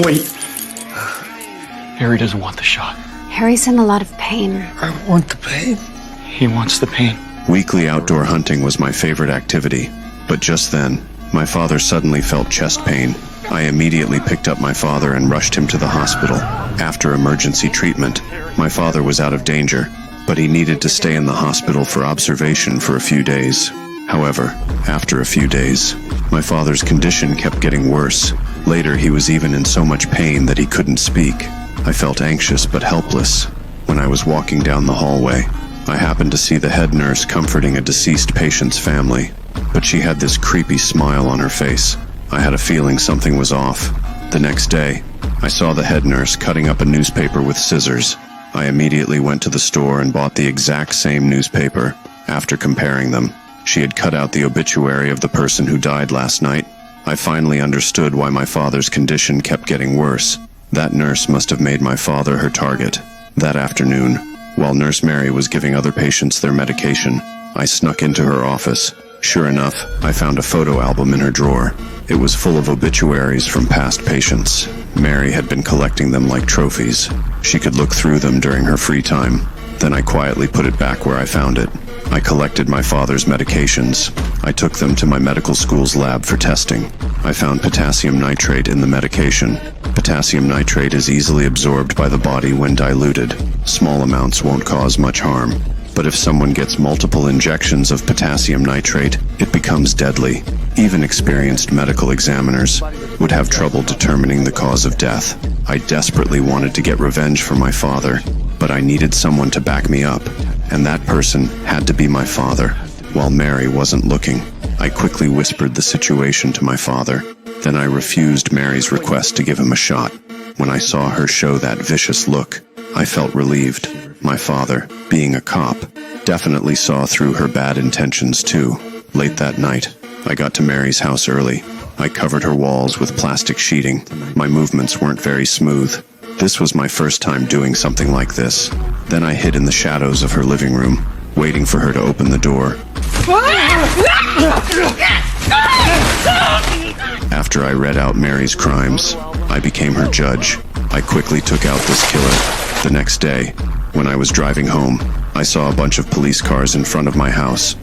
Wait. Harry doesn't want the shot. Harry's in a lot of pain. I want the pain. He wants the pain. Weekly outdoor hunting was my favorite activity, but just then, my father suddenly felt chest pain. I immediately picked up my father and rushed him to the hospital. After emergency treatment, my father was out of danger, but he needed to stay in the hospital for observation for a few days. However, after a few days, my father's condition kept getting worse. Later, he was even in so much pain that he couldn't speak. I felt anxious but helpless. When I was walking down the hallway, I happened to see the head nurse comforting a deceased patient's family, but she had this creepy smile on her face. I had a feeling something was off. The next day, I saw the head nurse cutting up a newspaper with scissors. I immediately went to the store and bought the exact same newspaper. After comparing them, she had cut out the obituary of the person who died last night. I finally understood why my father's condition kept getting worse. That nurse must have made my father her target. That afternoon, while Nurse Mary was giving other patients their medication, I snuck into her office. Sure enough, I found a photo album in her drawer. It was full of obituaries from past patients. Mary had been collecting them like trophies. She could look through them during her free time. Then I quietly put it back where I found it. I collected my father's medications. I took them to my medical school's lab for testing. I found potassium nitrate in the medication. Potassium nitrate is easily absorbed by the body when diluted. Small amounts won't cause much harm. But if someone gets multiple injections of potassium nitrate, it becomes deadly. Even experienced medical examiners would have trouble determining the cause of death. I desperately wanted to get revenge for my father, but I needed someone to back me up, and that person had to be my father. While Mary wasn't looking, I quickly whispered the situation to my father. Then I refused Mary's request to give him a shot. When I saw her show that vicious look, I felt relieved. My father, being a cop, definitely saw through her bad intentions too. Late that night, I got to Mary's house early. I covered her walls with plastic sheeting. My movements weren't very smooth. This was my first time doing something like this. Then I hid in the shadows of her living room, waiting for her to open the door. After I read out Mary's crimes, I became her judge. I quickly took out this killer. The next day, when I was driving home, I saw a bunch of police cars in front of my house.